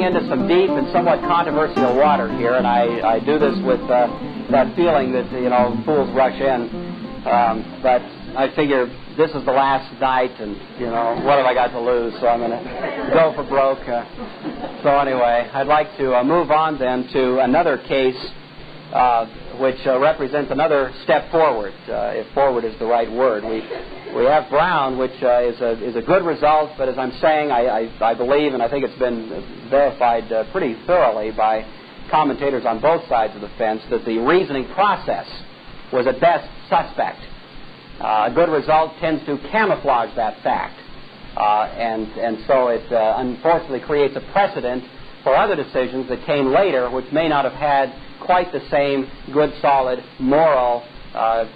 into some deep and somewhat controversial water here, and I do this with that feeling that, fools rush in. But I figure this is the last night, and, what have I got to lose? So I'm going to go for broke. So anyway, I'd like to move on then to another case which represents another step forward, if forward is the right word. We have Brown, which is a good result, but as I'm saying, I believe, and I think it's been verified pretty thoroughly by commentators on both sides of the fence, that the reasoning process was at best suspect. A good result tends to camouflage that fact, and so it unfortunately creates a precedent for other decisions that came later, which may not have had quite the same good, solid moral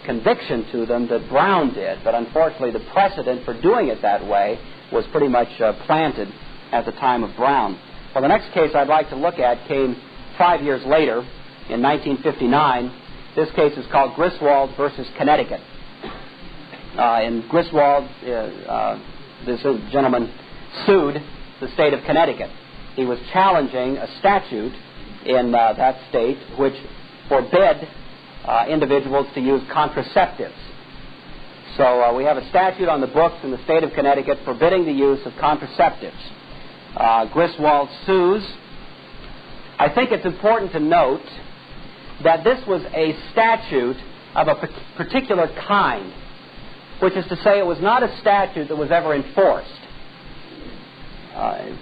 conviction to them that Brown did. But unfortunately, the precedent for doing it that way was pretty much planted at the time of Brown. Well, the next case I'd like to look at came 5 years later, in 1959. This case is called Griswold versus Connecticut. In Griswold, this gentleman sued the state of Connecticut. He was challenging a statute in that state which forbid individuals to use contraceptives. So we have a statute on the books in the state of Connecticut forbidding the use of contraceptives. Griswold sues. I think it's important to note that this was a statute of a particular kind, which is to say it was not a statute that was ever enforced.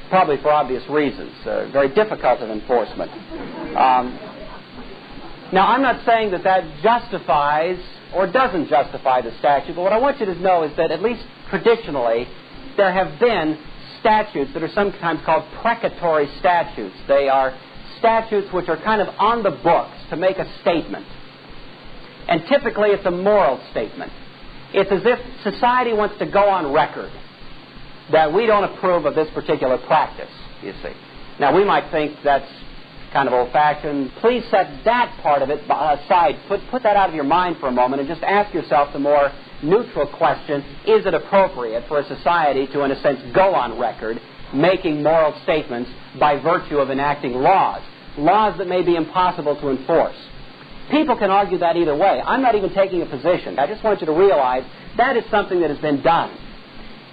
Probably for obvious reasons, very difficult of enforcement. Now, I'm not saying that justifies or doesn't justify the statute, but what I want you to know is that at least traditionally, there have been statutes that are sometimes called precatory statutes. They are statutes which are kind of on the books to make a statement. And typically, it's a moral statement. It's as if society wants to go on record that we don't approve of this particular practice, you see. Now, we might think that's kind of old-fashioned. Please set that part of it aside. Put that out of your mind for a moment and just ask yourself the more neutral question, is it appropriate for a society to, in a sense, go on record making moral statements by virtue of enacting laws that may be impossible to enforce? People can argue that either way. I'm not even taking a position. I just want you to realize that is something that has been done.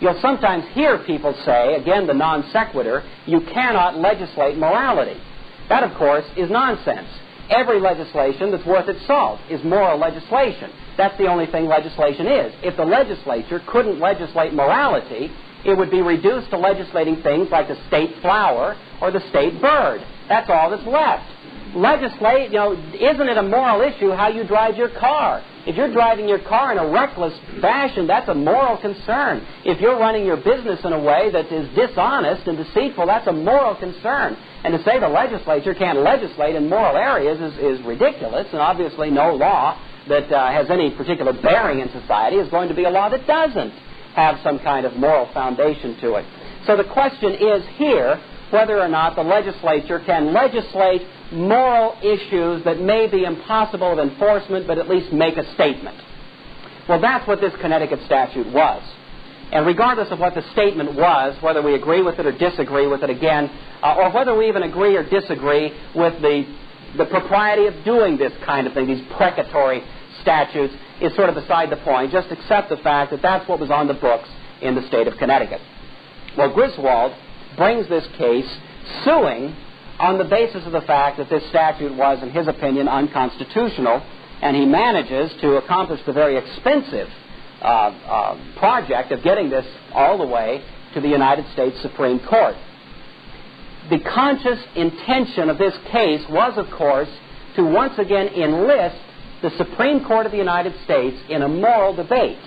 You'll sometimes hear people say, again, the non sequitur, you cannot legislate morality. That, of course, is nonsense. Every legislation that's worth its salt is moral legislation. That's the only thing legislation is. If the legislature couldn't legislate morality, it would be reduced to legislating things like the state flower or the state bird. That's all that's left. Legislate, isn't it a moral issue how you drive your car? If you're driving your car in a reckless fashion, that's a moral concern. If you're running your business in a way that is dishonest and deceitful, that's a moral concern. And to say the legislature can't legislate in moral areas is ridiculous, and obviously no law that has any particular bearing in society is going to be a law that doesn't have some kind of moral foundation to it. So the question is here whether or not the legislature can legislate moral issues that may be impossible of enforcement, but at least make a statement. Well, that's what this Connecticut statute was. And regardless of what the statement was, whether we agree with it or disagree with it again, or whether we even agree or disagree with the propriety of doing this kind of thing, these precatory statutes, is sort of beside the point. Just accept the fact that that's what was on the books in the state of Connecticut. Well, Griswold brings this case suing on the basis of the fact that this statute was, in his opinion, unconstitutional, and he manages to accomplish the very expensive project of getting this all the way to the United States Supreme Court. The conscious intention of this case was, of course, to once again enlist the Supreme Court of the United States in a moral debate.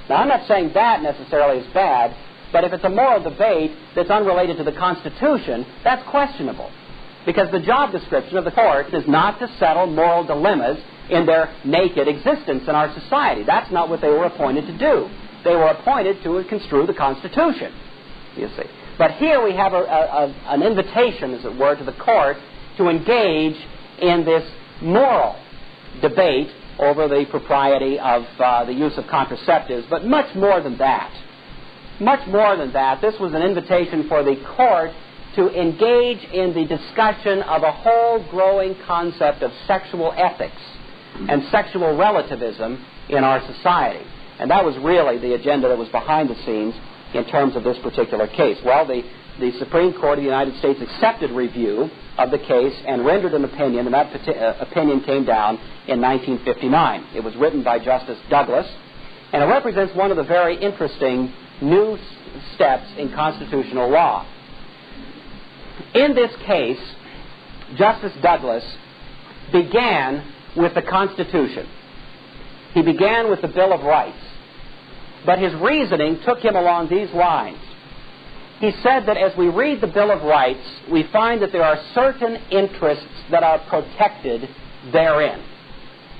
Now, I'm not saying that necessarily is bad, but if it's a moral debate that's unrelated to the Constitution, that's questionable. Because the job description of the court is not to settle moral dilemmas in their naked existence in our society. That's not what they were appointed to do. They were appointed to construe the Constitution, you see. But here we have an invitation, as it were, to the court to engage in this moral debate over the propriety of the use of contraceptives. But much more than that. Much more than that, this was an invitation for the court to engage in the discussion of a whole growing concept of sexual ethics and sexual relativism in our society. And that was really the agenda that was behind the scenes in terms of this particular case. Well, the Supreme Court of the United States accepted review of the case and rendered an opinion, and that opinion came down in 1959. It was written by Justice Douglas, and it represents one of the very interesting new steps in constitutional law. In this case, Justice Douglas began with the Constitution. He began with the Bill of Rights. But his reasoning took him along these lines. He said that as we read the Bill of Rights, we find that there are certain interests that are protected therein.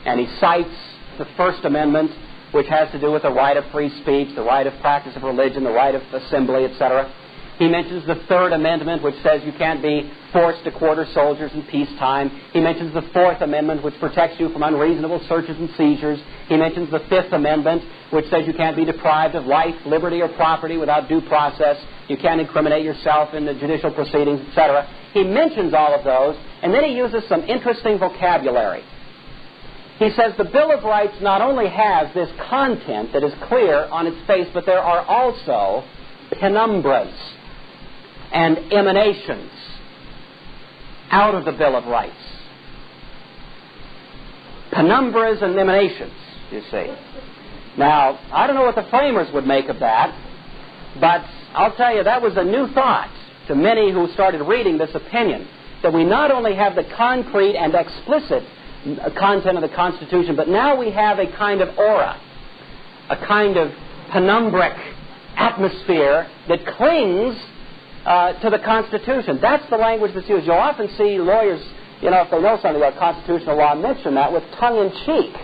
And he cites the First Amendment, which has to do with the right of free speech, the right of practice of religion, the right of assembly, etc. He mentions the Third Amendment, which says you can't be forced to quarter soldiers in peacetime. He mentions the Fourth Amendment, which protects you from unreasonable searches and seizures. He mentions the Fifth Amendment, which says you can't be deprived of life, liberty, or property without due process. You can't incriminate yourself in the judicial proceedings, etc. He mentions all of those, and then he uses some interesting vocabulary. He says the Bill of Rights not only has this content that is clear on its face, but there are also penumbras and emanations out of the Bill of Rights. Penumbras and emanations, you see. Now, I don't know what the framers would make of that, but I'll tell you, that was a new thought to many who started reading this opinion, that we not only have the concrete and explicit content of the Constitution, but now we have a kind of aura, a kind of penumbric atmosphere that clings to the Constitution. That's the language that's used. You'll often see lawyers, if they know something about constitutional law, mention that with tongue-in-cheek,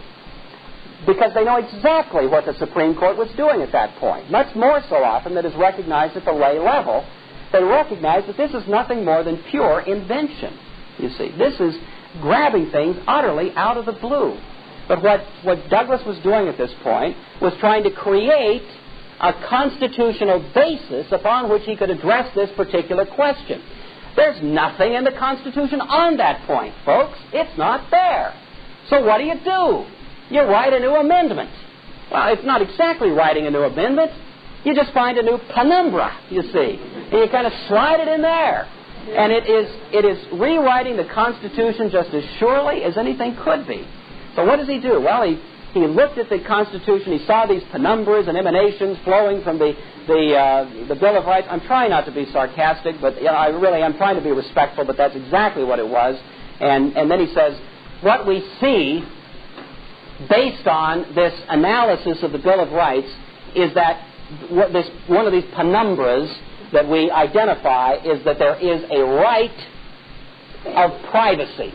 because they know exactly what the Supreme Court was doing at that point. Much more so often than is recognized at the lay level. They recognize that this is nothing more than pure invention, you see. This is grabbing things utterly out of the blue. But what Douglas was doing at this point was trying to create a constitutional basis upon which he could address this particular question. There's nothing in the Constitution on that point, folks. It's not there. So what do? You write a new amendment. Well, it's not exactly writing a new amendment. You just find a new penumbra, you see, and you kind of slide it in there. And it is rewriting the Constitution just as surely as anything could be. So what does he do? Well, he looked at the Constitution. He saw these penumbras and emanations flowing from the Bill of Rights. I'm trying not to be sarcastic, but I really am trying to be respectful, but that's exactly what it was. And then he says, what we see based on this analysis of the Bill of Rights is that one of these penumbras that we identify is that there is a right of privacy.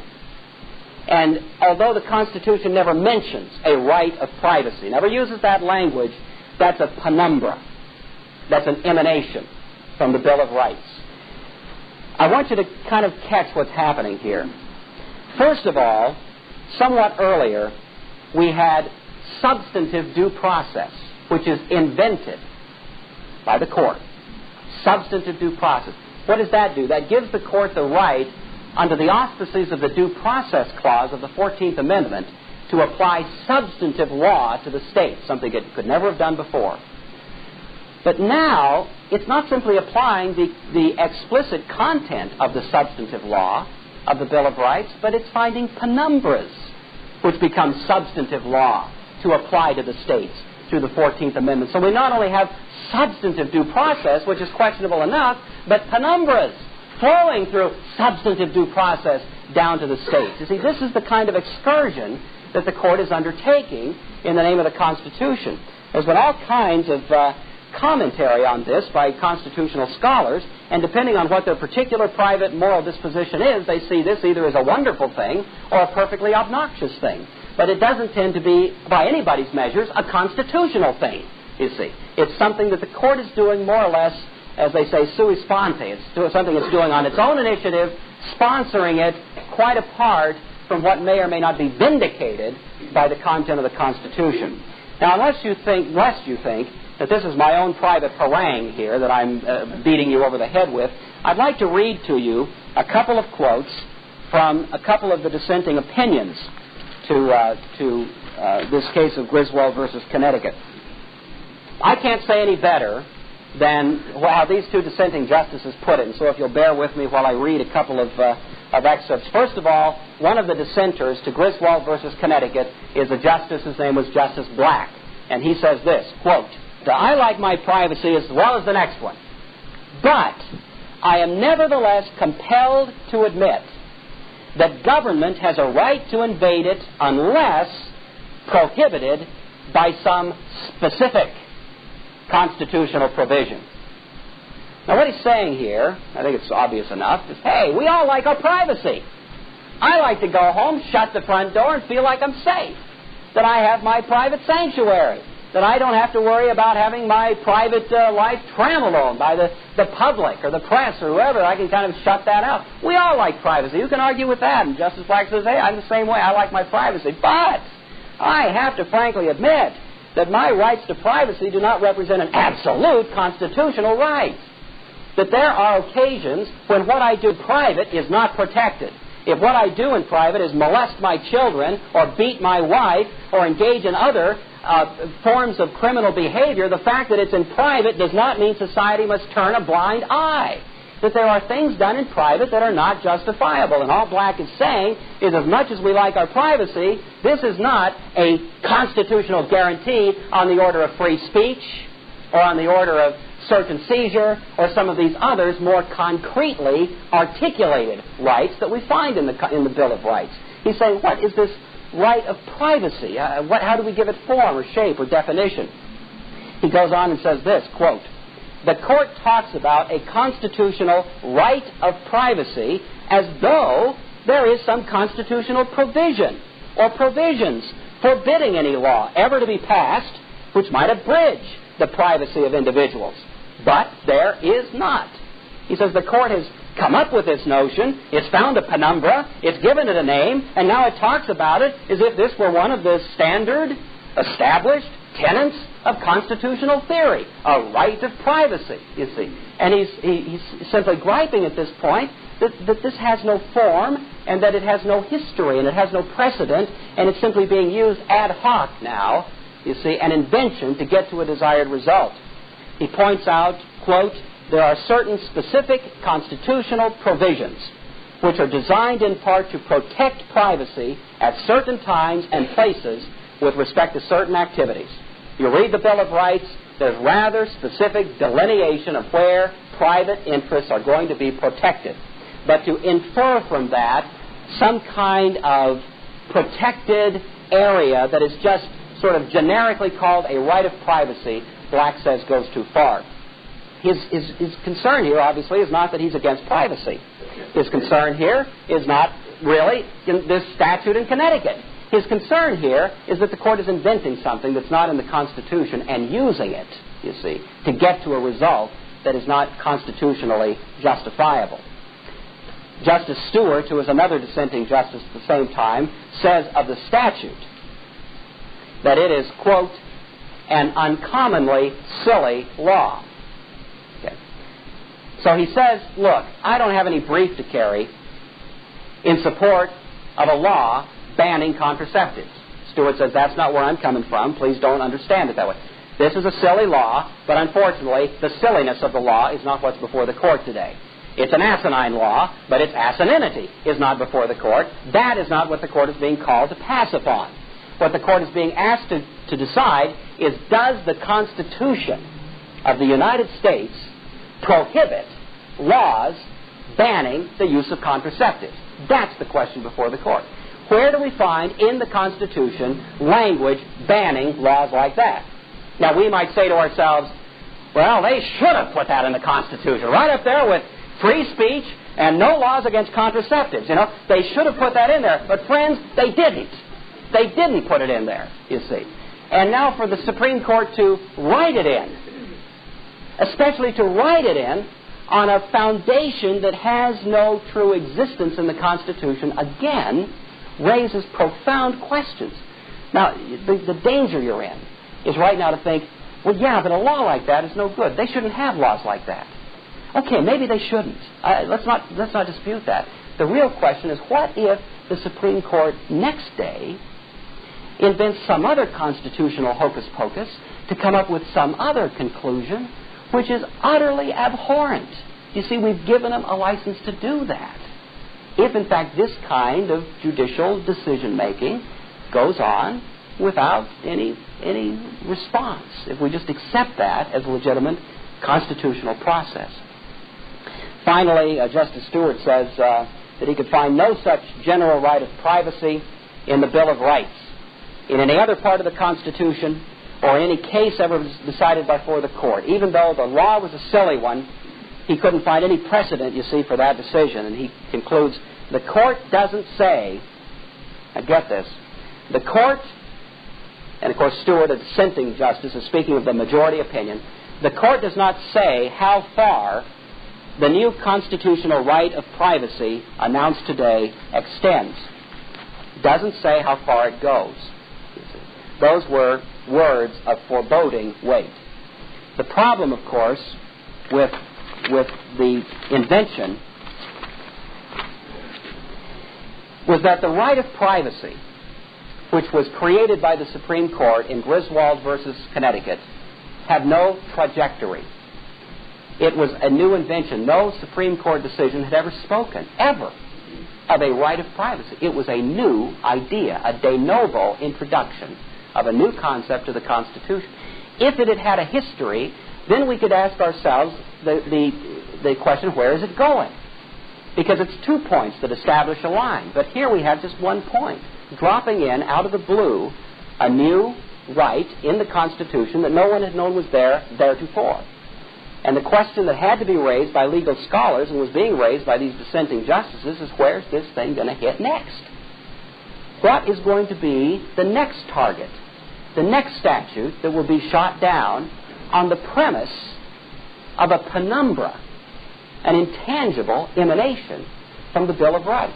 And although the Constitution never mentions a right of privacy, never uses that language, that's a penumbra. That's an emanation from the Bill of Rights. I want you to kind of catch what's happening here. First of all, somewhat earlier, we had substantive due process, which is invented by the court. Substantive due process. What does that do? That gives the court the right, under the auspices of the Due Process Clause of the 14th Amendment, to apply substantive law to the state, something it could never have done before. But now, it's not simply applying the explicit content of the substantive law of the Bill of Rights, but it's finding penumbras, which become substantive law to apply to the states through the 14th Amendment. So we not only have substantive due process, which is questionable enough, but penumbras flowing through substantive due process down to the states. You see, this is the kind of excursion that the court is undertaking in the name of the Constitution. There's been all kinds of commentary on this by constitutional scholars, and depending on what their particular private moral disposition is, they see this either as a wonderful thing or a perfectly obnoxious thing. But it doesn't tend to be, by anybody's measures, a constitutional thing, you see. It's something that the court is doing more or less, as they say, sui sponte. It's something it's doing on its own initiative, sponsoring it quite apart from what may or may not be vindicated by the content of the Constitution. Now, lest you think that this is my own private harangue here that I'm beating you over the head with, I'd like to read to you a couple of quotes from a couple of the dissenting opinions to this case of Griswold versus Connecticut. I can't say any better than how these two dissenting justices put it, and so if you'll bear with me while I read a couple of excerpts. First of all, one of the dissenters to Griswold versus Connecticut is a justice. His name was Justice Black, and he says this, quote, "I like my privacy as well as the next one, but I am nevertheless compelled to admit that government has a right to invade it unless prohibited by some specific constitutional provision." Now what he's saying here, I think it's obvious enough, is, hey, we all like our privacy. I like to go home, shut the front door, and feel like I'm safe, that I have my private sanctuary, that I don't have to worry about having my private life trampled on by the public or the press or whoever. I can kind of shut that out. We all like privacy. Who can argue with that? And Justice Black says, hey, I'm the same way. I like my privacy. But I have to frankly admit that my rights to privacy do not represent an absolute constitutional right. That there are occasions when what I do private is not protected. If what I do in private is molest my children or beat my wife or engage in other forms of criminal behavior, the fact that it's in private does not mean society must turn a blind eye. That there are things done in private that are not justifiable. And all Black is saying is, as much as we like our privacy, this is not a constitutional guarantee on the order of free speech or on the order of search and seizure or some of these others more concretely articulated rights that we find in the Bill of Rights. He's saying, what is this right of privacy? How do we give it form or shape or definition? He goes on and says this, quote, "The court talks about a constitutional right of privacy as though there is some constitutional provision or provisions forbidding any law ever to be passed which might abridge the privacy of individuals. But there is not." He says the court has come up with this notion, it's found a penumbra, it's given it a name, and now it talks about it as if this were one of the standard, established tenets of constitutional theory, a right of privacy, you see. And he's simply griping at this point that this has no form and that it has no history and it has no precedent and it's simply being used ad hoc now, you see, an invention to get to a desired result. He points out, quote, "There are certain specific constitutional provisions which are designed in part to protect privacy at certain times and places with respect to certain activities." You read the Bill of Rights, there's rather specific delineation of where private interests are going to be protected. But to infer from that some kind of protected area that is just sort of generically called a right of privacy, Black says goes too far. His concern here, obviously, is not that he's against privacy. His concern here is not really in this statute in Connecticut. His concern here is that the court is inventing something that's not in the Constitution and using it, you see, to get to a result that is not constitutionally justifiable. Justice Stewart, who is another dissenting justice at the same time, says of the statute that it is, quote, "an uncommonly silly law." Okay. So he says, look, I don't have any brief to carry in support of a law banning contraceptives. Stewart says, that's not where I'm coming from. Please don't understand it that way. This is a silly law, but unfortunately, the silliness of the law is not what's before the court today. It's an asinine law, but its asininity is not before the court. That is not what the court is being called to pass upon. What the court is being asked to decide is, does the Constitution of the United States prohibit laws banning the use of contraceptives? That's the question before the court. Where do we find in the Constitution language banning laws like that? Now, we might say to ourselves, well, they should have put that in the Constitution, right up there with free speech and no laws against contraceptives. You know, they should have put that in there. But, friends, they didn't. They didn't put it in there, you see. And now for the Supreme Court to write it in, especially to write it in on a foundation that has no true existence in the Constitution, again, raises profound questions. Now, the danger you're in is right now to think, well, yeah, but a law like that is no good. They shouldn't have laws like that. Okay, maybe they shouldn't. Let's not dispute that. The real question is, what if the Supreme Court next day invents some other constitutional hocus pocus to come up with some other conclusion which is utterly abhorrent? You see, we've given them a license to do that. If, in fact, this kind of judicial decision-making goes on without any response, if we just accept that as a legitimate constitutional process. Finally, Justice Stewart says that he could find no such general right of privacy in the Bill of Rights, in any other part of the Constitution, or any case ever decided before the court. Even though the law was a silly one, he couldn't find any precedent, you see, for that decision. And he concludes, the court doesn't say, now get this, the court, and of course Stewart, a dissenting justice, is speaking of the majority opinion, the court does not say how far the new constitutional right of privacy announced today extends. Doesn't say how far it goes. Those were words of foreboding weight. The problem, of course, with the invention was that the right of privacy, which was created by the Supreme Court in Griswold versus Connecticut, had no trajectory. It was a new invention. No Supreme Court decision had ever spoken, ever, of a right of privacy. It was a new idea, a de novo introduction of a new concept to the Constitution. If it had had a history, then we could ask ourselves the question, where is it going? Because it's 2 points that establish a line. But here we have just 1 point, dropping in out of the blue a new right in the Constitution that no one had known was there theretofore. And the question that had to be raised by legal scholars and was being raised by these dissenting justices is, where's this thing going to hit next? What is going to be the next target, the next statute that will be shot down on the premise of a penumbra, an intangible emanation from the Bill of Rights?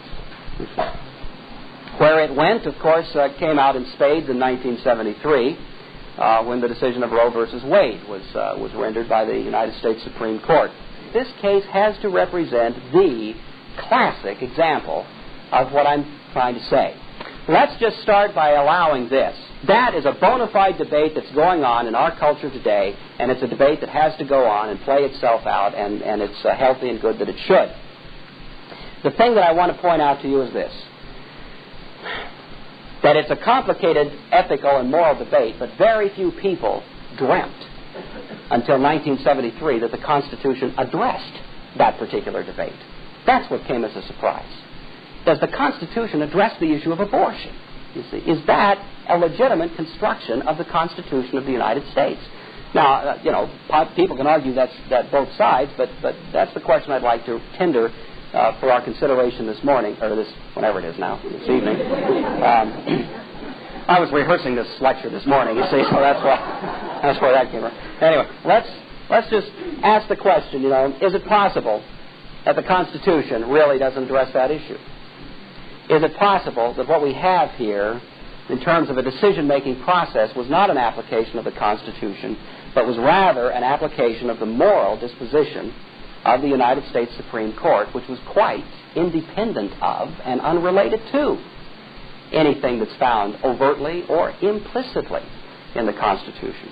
Where it went, of course, came out in spades in 1973 when the decision of Roe versus Wade was rendered by the United States Supreme Court. This case has to represent the classic example of what I'm trying to say. Let's just start by allowing this. That is a bona fide debate that's going on in our culture today, and it's a debate that has to go on and play itself out, and it's healthy and good that it should. The thing that I want to point out to you is this, that it's a complicated ethical and moral debate, but very few people dreamt until 1973 that the Constitution addressed that particular debate. That's what came as a surprise. Does the Constitution address the issue of abortion? You see, is that a legitimate construction of the Constitution of the United States? Now, people can argue that both sides, but that's the question I'd like to tender for our consideration this morning, or this, whenever it is now, this evening. I was rehearsing this lecture this morning, you see, so that's where that came from. Anyway, let's just ask the question, is it possible that the Constitution really doesn't address that issue? Is it possible that what we have here, in terms of a decision-making process, was not an application of the Constitution, but was rather an application of the moral disposition of the United States Supreme Court, which was quite independent of and unrelated to anything that's found overtly or implicitly in the Constitution?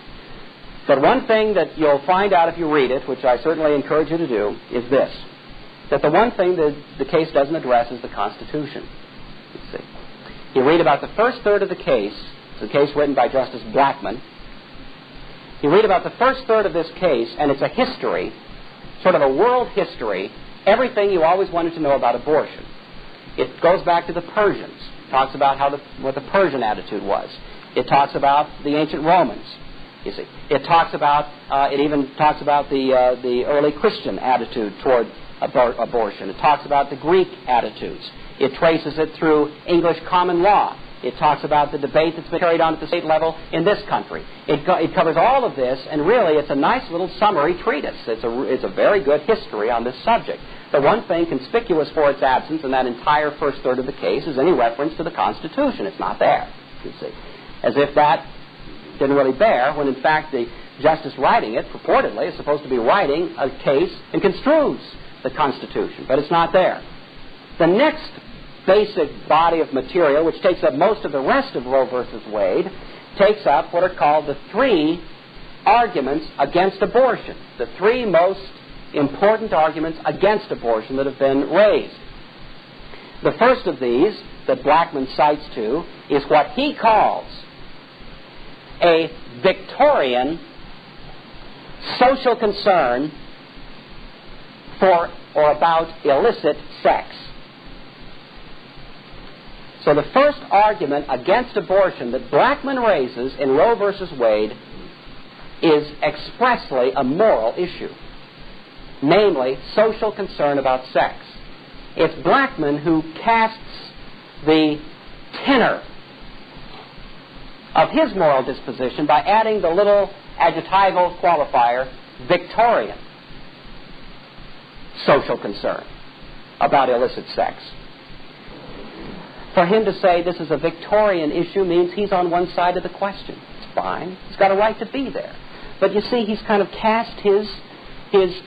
But one thing that you'll find out if you read it, which I certainly encourage you to do, is this, that the one thing that the case doesn't address is the Constitution. You see. You read about the first third of the case. It's a case written by Justice Blackmun. You read about the first third of this case, and it's a history, sort of a world history, everything you always wanted to know about abortion. It goes back to the Persians. It talks about what the Persian attitude was. It talks about the ancient Romans. You see, it even talks about the early Christian attitude toward abortion. It talks about the Greek attitudes. It traces it through English common law. It talks about the debate that's been carried on at the state level in this country. It covers all of this, and really it's a nice little summary treatise. It's a very good history on this subject. The one thing conspicuous for its absence in that entire first third of the case is any reference to the Constitution. It's not there, you see. As if that didn't really bear, when in fact the justice writing it, purportedly, is supposed to be writing a case and construes the Constitution, but it's not there. The next basic body of material, which takes up most of the rest of Roe versus Wade, takes up what are called the three arguments against abortion, the three most important arguments against abortion that have been raised. The first of these that Blackman cites to is what he calls a Victorian social concern for or about illicit sex. So the first argument against abortion that Blackman raises in Roe versus Wade is expressly a moral issue, namely social concern about sex. It's Blackman who casts the tenor of his moral disposition by adding the little adjectival qualifier, Victorian social concern about illicit sex. For him to say this is a Victorian issue means he's on one side of the question. It's fine. He's got a right to be there. But you see, he's kind of cast his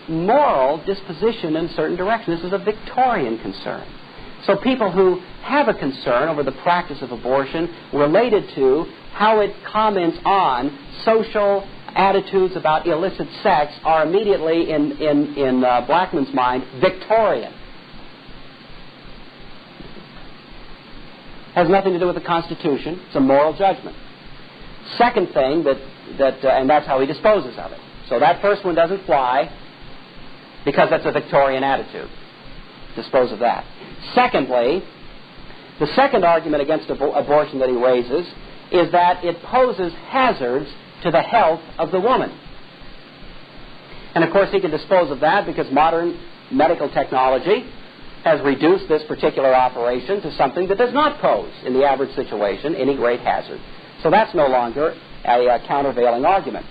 moral disposition in a certain direction. This is a Victorian concern. So people who have a concern over the practice of abortion related to how it comments on social attitudes about illicit sex are immediately, in Blackman's mind, Victorian. Has nothing to do with the Constitution. It's a moral judgment. Second thing and that's how he disposes of it. So that first one doesn't fly because that's a Victorian attitude. Dispose of that. Secondly, the second argument against abortion that he raises is that it poses hazards to the health of the woman. And of course he can dispose of that because modern medical technology has reduced this particular operation to something that does not pose, in the average situation, any great hazard. So that's no longer a countervailing argument.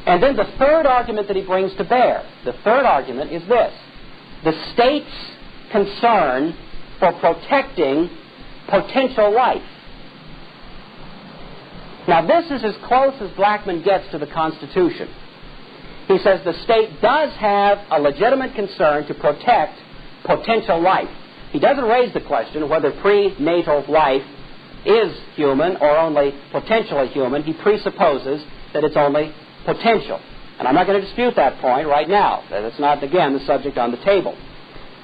And then the third argument that he brings to bear, the third argument is this: the state's concern for protecting potential life. Now this is as close as Blackman gets to the Constitution. He says the state does have a legitimate concern to protect potential life. He doesn't raise the question of whether prenatal life is human or only potentially human. He presupposes that it's only potential. And I'm not going to dispute that point right now. That's not, again, the subject on the table.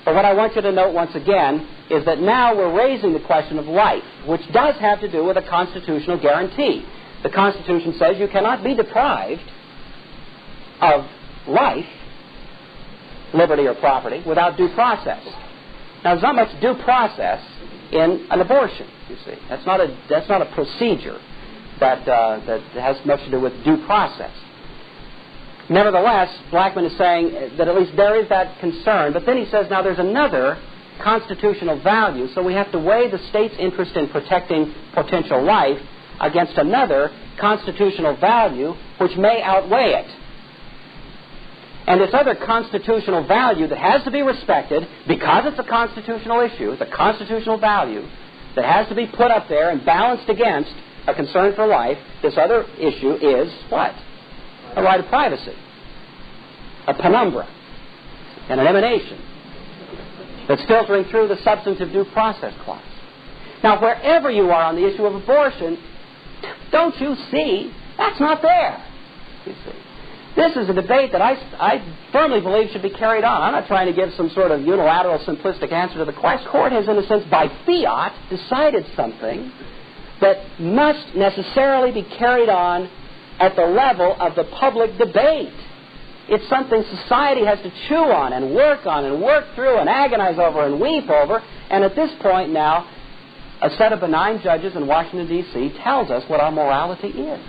But what I want you to note once again is that now we're raising the question of life, which does have to do with a constitutional guarantee. The Constitution says you cannot be deprived of life, liberty or property, without due process. Now, there's not much due process in an abortion, you see. That's not a procedure that has much to do with due process. Nevertheless, Blackman is saying that at least there is that concern, but then he says, now there's another constitutional value, so we have to weigh the state's interest in protecting potential life against another constitutional value which may outweigh it. And this other constitutional value that has to be respected, because it's a constitutional issue, it's a constitutional value that has to be put up there and balanced against a concern for life, this other issue is what? A right of privacy, a penumbra, and an emanation that's filtering through the substantive due process clause. Now, wherever you are on the issue of abortion, don't you see, that's not there, you see. This is a debate that I firmly believe should be carried on. I'm not trying to give some sort of unilateral, simplistic answer to the question. The court has, in a sense, by fiat, decided something that must necessarily be carried on at the level of the public debate. It's something society has to chew on and work through and agonize over and weep over. And at this point now, a set of benign judges in Washington, D.C. tells us what our morality is.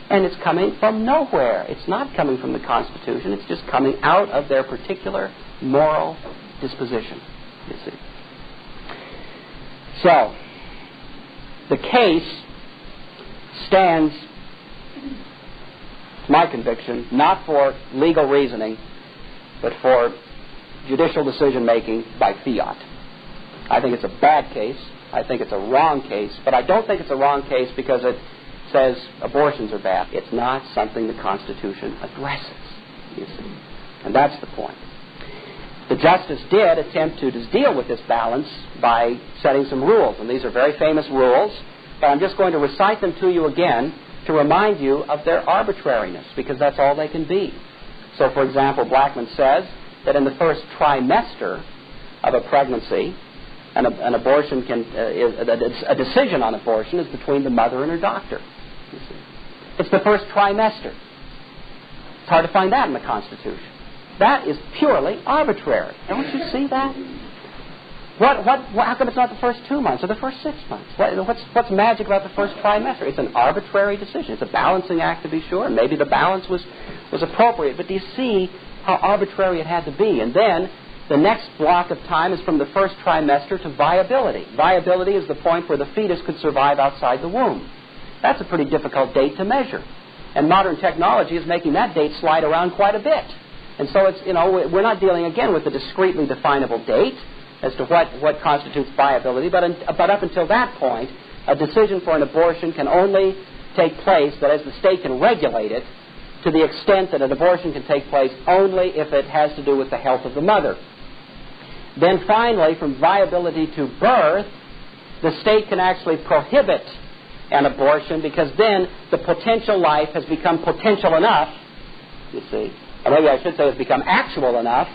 And it's coming from nowhere. It's not coming from the Constitution. It's just coming out of their particular moral disposition, you see. So, the case stands, to my conviction, not for legal reasoning, but for judicial decision-making by fiat. I think it's a bad case. I think it's a wrong case. But I don't think it's a wrong case because it says abortions are bad. It's not something the Constitution addresses, you see. And that's the point. The Justice did attempt to deal with this balance by setting some rules, and these are very famous rules, but I'm just going to recite them to you again to remind you of their arbitrariness, because that's all they can be. So, for example, Blackman says that in the first trimester of a pregnancy, an abortion a decision on abortion is between the mother and her doctor. You see. It's the first trimester. It's hard to find that in the Constitution. That is purely arbitrary. Don't you see that? How come it's not the first 2 months or the first 6 months? What's magic about the first trimester? It's an arbitrary decision. It's a balancing act, to be sure. Maybe the balance was appropriate, but do you see how arbitrary it had to be? And then the next block of time is from the first trimester to viability. Viability is the point where the fetus could survive outside the womb. That's a pretty difficult date to measure. And modern technology is making that date slide around quite a bit. And so it's, we're not dealing again with a discretely definable date as to what constitutes viability, but up until that point, a decision for an abortion can only take place, that is, the state can regulate it to the extent that an abortion can take place only if it has to do with the health of the mother. Then finally, from viability to birth, the state can actually prohibit an abortion, because then the potential life has become potential enough, you see, or maybe I should say it's become actual enough,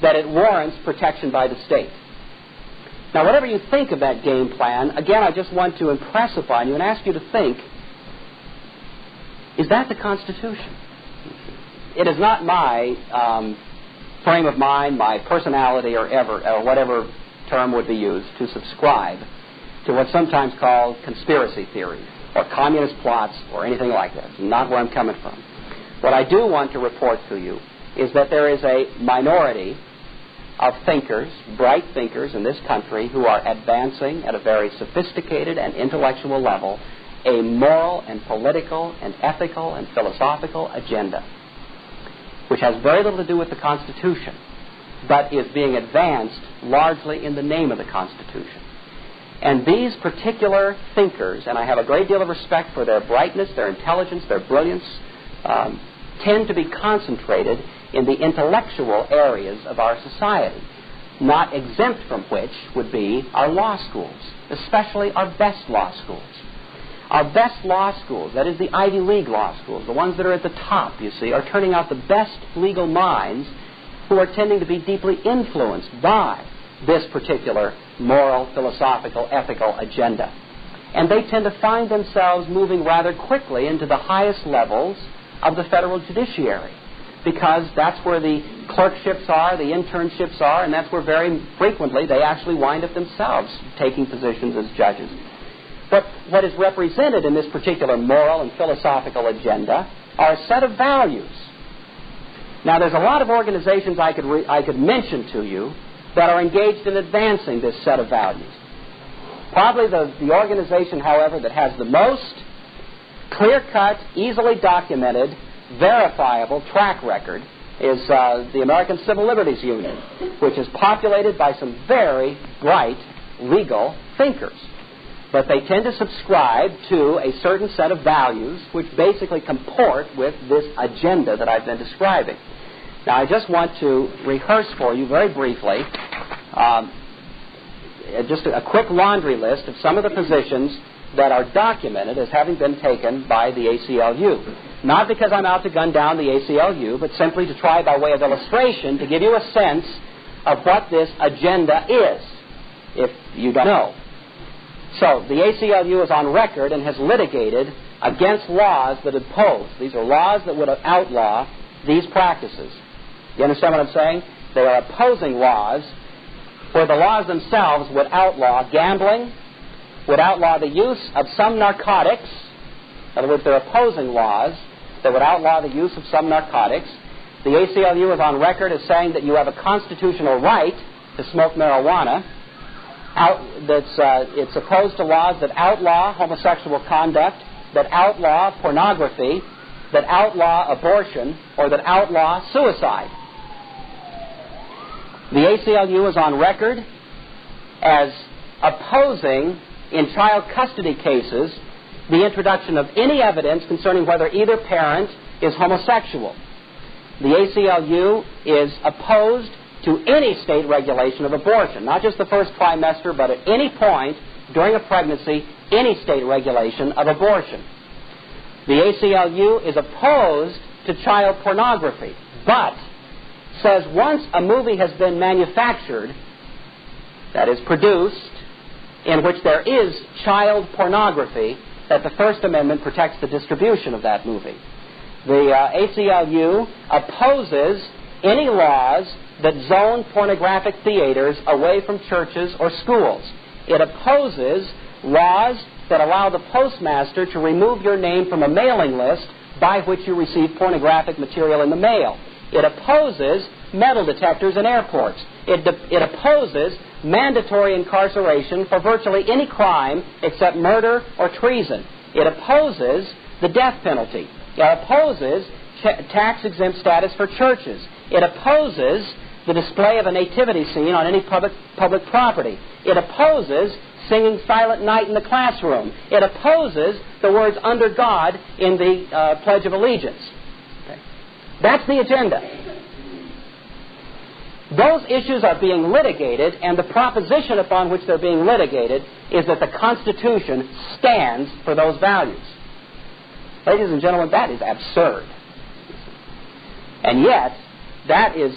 that it warrants protection by the state. Now, whatever you think of that game plan, again, I just want to impress upon you and ask you to think, is that the Constitution? It is not my frame of mind, my personality, or whatever term would be used, to subscribe to what's sometimes called conspiracy theory or communist plots or anything like that. Not where I'm coming from. What I do want to report to you is that there is a minority of thinkers, bright thinkers in this country, who are advancing at a very sophisticated and intellectual level a moral and political and ethical and philosophical agenda, which has very little to do with the Constitution, but is being advanced largely in the name of the Constitution. And these particular thinkers, and I have a great deal of respect for their brightness, their intelligence, their brilliance, tend to be concentrated in the intellectual areas of our society, not exempt from which would be our law schools, especially our best law schools. Our best law schools, that is the Ivy League law schools, the ones that are at the top, you see, are turning out the best legal minds who are tending to be deeply influenced by this particular moral, philosophical, ethical agenda. And they tend to find themselves moving rather quickly into the highest levels of the federal judiciary, because that's where the clerkships are, the internships are, and that's where very frequently they actually wind up themselves taking positions as judges. But what is represented in this particular moral and philosophical agenda are a set of values. Now, there's a lot of organizations I could mention to you that are engaged in advancing this set of values. Probably the organization, however, that has the most clear-cut, easily documented, verifiable track record is the American Civil Liberties Union, which is populated by some very bright legal thinkers. But they tend to subscribe to a certain set of values which basically comport with this agenda that I've been describing. Now, I just want to rehearse for you very briefly just a quick laundry list of some of the positions that are documented as having been taken by the ACLU. Not because I'm out to gun down the ACLU, but simply to try by way of illustration to give you a sense of what this agenda is, if you don't know. So, the ACLU is on record and has litigated against laws that oppose. These are laws that would outlaw these practices. You understand what I'm saying? They are opposing laws where the laws themselves would outlaw gambling, would outlaw the use of some narcotics. In other words, they're opposing laws that would outlaw the use of some narcotics. The ACLU is on record as saying that you have a constitutional right to smoke marijuana. It's opposed to laws that outlaw homosexual conduct, that outlaw pornography, that outlaw abortion, or that outlaw suicide. The ACLU is on record as opposing, in child custody cases, the introduction of any evidence concerning whether either parent is homosexual. The ACLU is opposed to any state regulation of abortion, not just the first trimester, but at any point during a pregnancy, any state regulation of abortion. The ACLU is opposed to child pornography, but says once a movie has been manufactured, that is produced, in which there is child pornography, that the First Amendment protects the distribution of that movie. The ACLU opposes any laws that zone pornographic theaters away from churches or schools. It opposes laws that allow the postmaster to remove your name from a mailing list by which you receive pornographic material in the mail. It opposes metal detectors in airports. It opposes mandatory incarceration for virtually any crime except murder or treason. It opposes the death penalty. It opposes tax-exempt status for churches. It opposes the display of a nativity scene on any public property. It opposes singing Silent Night in the classroom. It opposes the words "under God" in the Pledge of Allegiance. Okay. That's the agenda. Those issues are being litigated, and the proposition upon which they're being litigated is that the Constitution stands for those values. Ladies and gentlemen, that is absurd. And yet, that is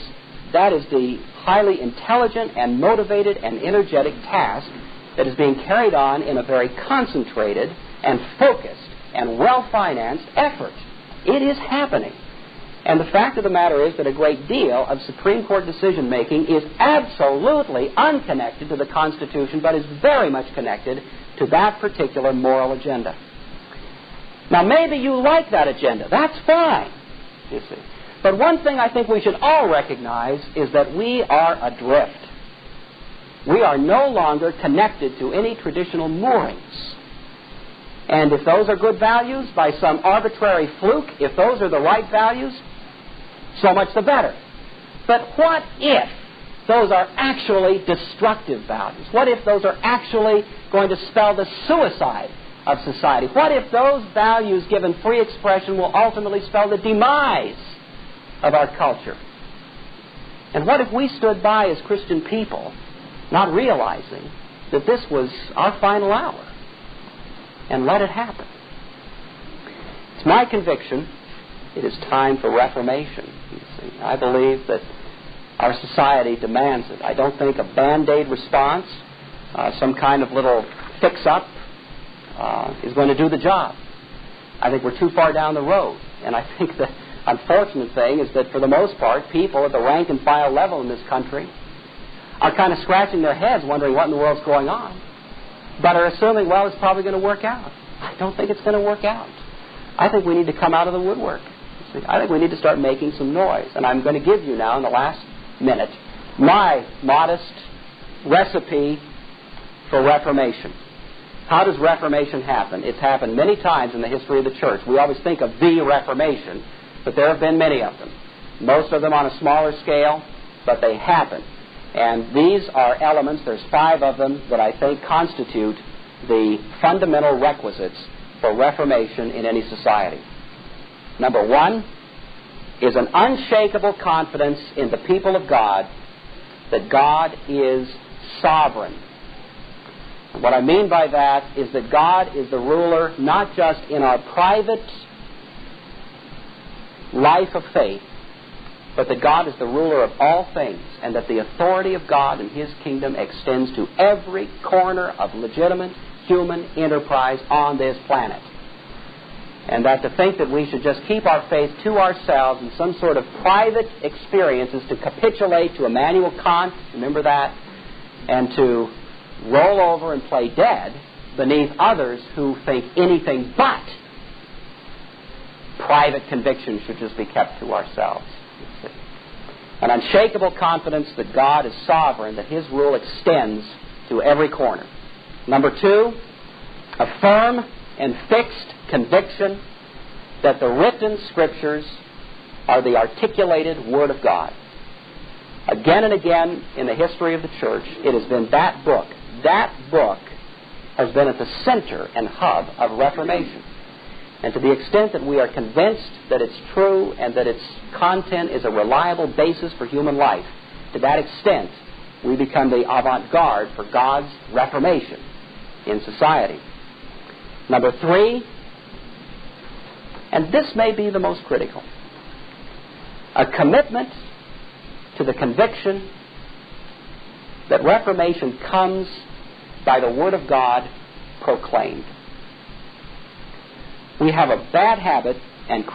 the highly intelligent and motivated and energetic task that is being carried on in a very concentrated and focused and well-financed effort. It is happening. And the fact of the matter is that a great deal of Supreme Court decision-making is absolutely unconnected to the Constitution, but is very much connected to that particular moral agenda. Now, maybe you like that agenda. That's fine, you see. But one thing I think we should all recognize is that we are adrift. We are no longer connected to any traditional moorings. And if those are good values, by some arbitrary fluke, if those are the right values, so much the better. But what if those are actually destructive values? What if those are actually going to spell the suicide of society? What if those values, given free expression, will ultimately spell the demise of our culture? And what if we stood by as Christian people, not realizing that this was our final hour, and let it happen? It's my conviction it is time for reformation. You see, I believe that our society demands it. I don't think a Band-Aid response, some kind of little fix-up, is going to do the job. I think we're too far down the road. And I think the unfortunate thing is that for the most part, people at the rank and file level in this country are kind of scratching their heads wondering what in the world's going on, but are assuming, well, it's probably going to work out. I don't think it's going to work out. I think we need to come out of the woodwork. See, I think we need to start making some noise. And I'm going to give you now, in the last minute, my modest recipe for reformation. How does reformation happen? It's happened many times in the history of the church. We always think of the Reformation, but there have been many of them. Most of them on a smaller scale, but they happen. And these are elements, there's 5 of them, that I think constitute the fundamental requisites for reformation in any society. Number 1 is an unshakable confidence in the people of God that God is sovereign. And what I mean by that is that God is the ruler not just in our private life of faith, but that God is the ruler of all things, and that the authority of God and His kingdom extends to every corner of legitimate human enterprise on this planet. And that to think that we should just keep our faith to ourselves in some sort of private experience is to capitulate to Immanuel Kant, remember that, and to roll over and play dead beneath others who think anything but private conviction should just be kept to ourselves. An unshakable confidence that God is sovereign, that His rule extends to every corner. Number 2, a firm and fixed conviction that the written Scriptures are the articulated Word of God. Again and again in the history of the church, it has been that book has been at the center and hub of Reformation. And to the extent that we are convinced that it's true and that its content is a reliable basis for human life, to that extent we become the avant-garde for God's reformation in society. Number 3, and this may be the most critical, a commitment to the conviction that Reformation comes by the Word of God proclaimed. We have a bad habit, and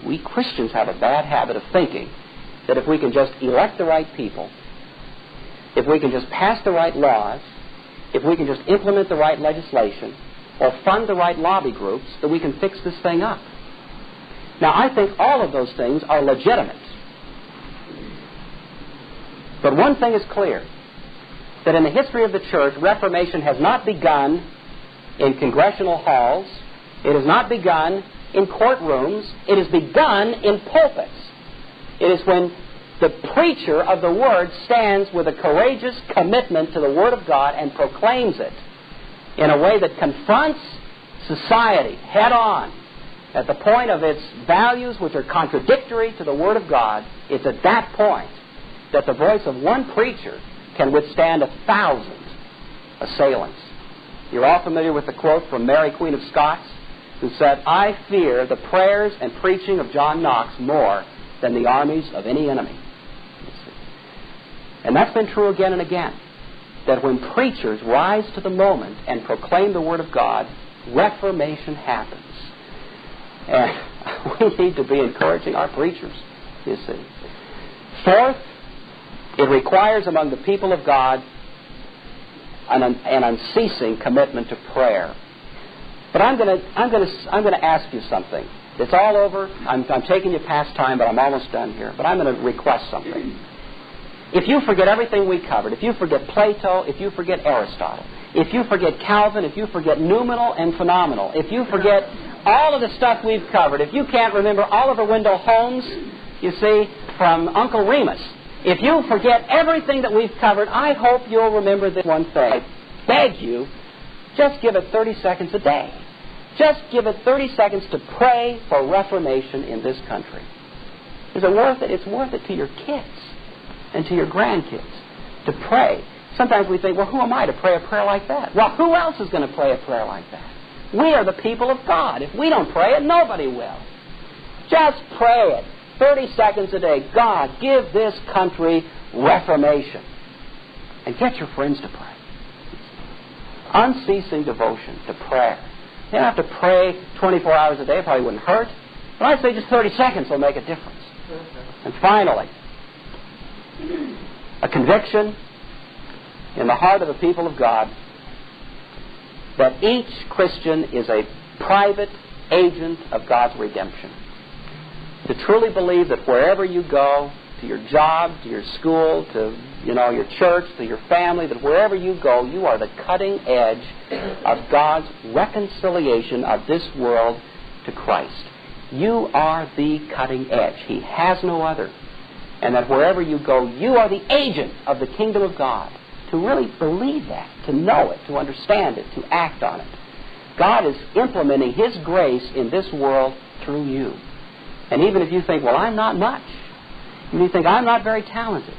we Christians have a bad habit of thinking that if we can just elect the right people, if we can just pass the right laws, if we can just implement the right legislation, or fund the right lobby groups, that we can fix this thing up. Now, I think all of those things are legitimate. But one thing is clear, that in the history of the church, Reformation has not begun in congressional halls. It has not begun in courtrooms. It has begun in pulpits. It is when the preacher of the Word stands with a courageous commitment to the Word of God and proclaims it in a way that confronts society head on at the point of its values which are contradictory to the Word of God. It's at that point that the voice of one preacher can withstand 1,000 assailants. You're all familiar with the quote from Mary, Queen of Scots, who said, "I fear the prayers and preaching of John Knox more than the armies of any enemy." And that's been true again and again, that when preachers rise to the moment and proclaim the Word of God, Reformation happens. And we need to be encouraging our preachers, you see. 4th, it requires among the people of God an unceasing commitment to prayer. But I'm going to ask you something. It's all over. I'm taking you past time, but I'm almost done here. But I'm going to request something. If you forget everything we covered, if you forget Plato, if you forget Aristotle, if you forget Calvin, if you forget noumenal and phenomenal, if you forget all of the stuff we've covered, if you can't remember Oliver Wendell Holmes, you see, from Uncle Remus, if you forget everything that we've covered, I hope you'll remember this one thing. I beg you, just give it 30 seconds a day. Just give it 30 seconds to pray for reformation in this country. Is it worth it? It's worth it to your kids and to your grandkids to pray. Sometimes we think, well, who am I to pray a prayer like that? Well, who else is going to pray a prayer like that? We are the people of God. If we don't pray it, nobody will. Just pray it. 30 seconds a day. God, give this country reformation. And get your friends to pray. Unceasing devotion to prayer. You don't have to pray 24 hours a day. It probably wouldn't hurt. But I'd say just 30 seconds will make a difference. And finally, a conviction in the heart of the people of God that each Christian is a private agent of God's redemption. To truly believe that wherever you go, to your job, to your school, to your church, to your family, that wherever you go, you are the cutting edge of God's reconciliation of this world to Christ. You are the cutting edge. He has no other. And that wherever you go, you are the agent of the kingdom of God. To really believe that, to know it, to understand it, to act on it. God is implementing His grace in this world through you. And even if you think, well, I'm not much, and you think, I'm not very talented,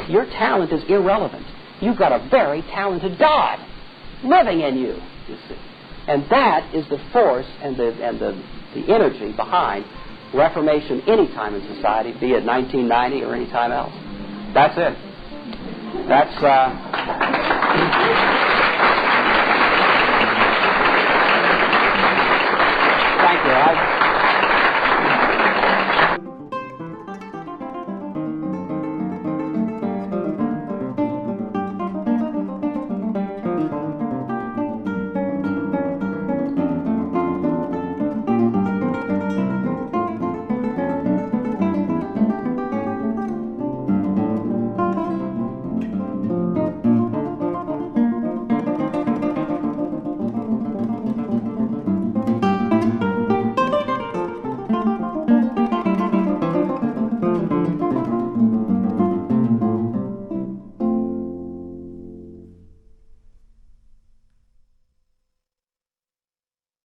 your talent is irrelevant. You've got a very talented God living in you, you see. And that is the force and the energy behind Reformation any time in society, be it 1990 or any time else. That's it. That's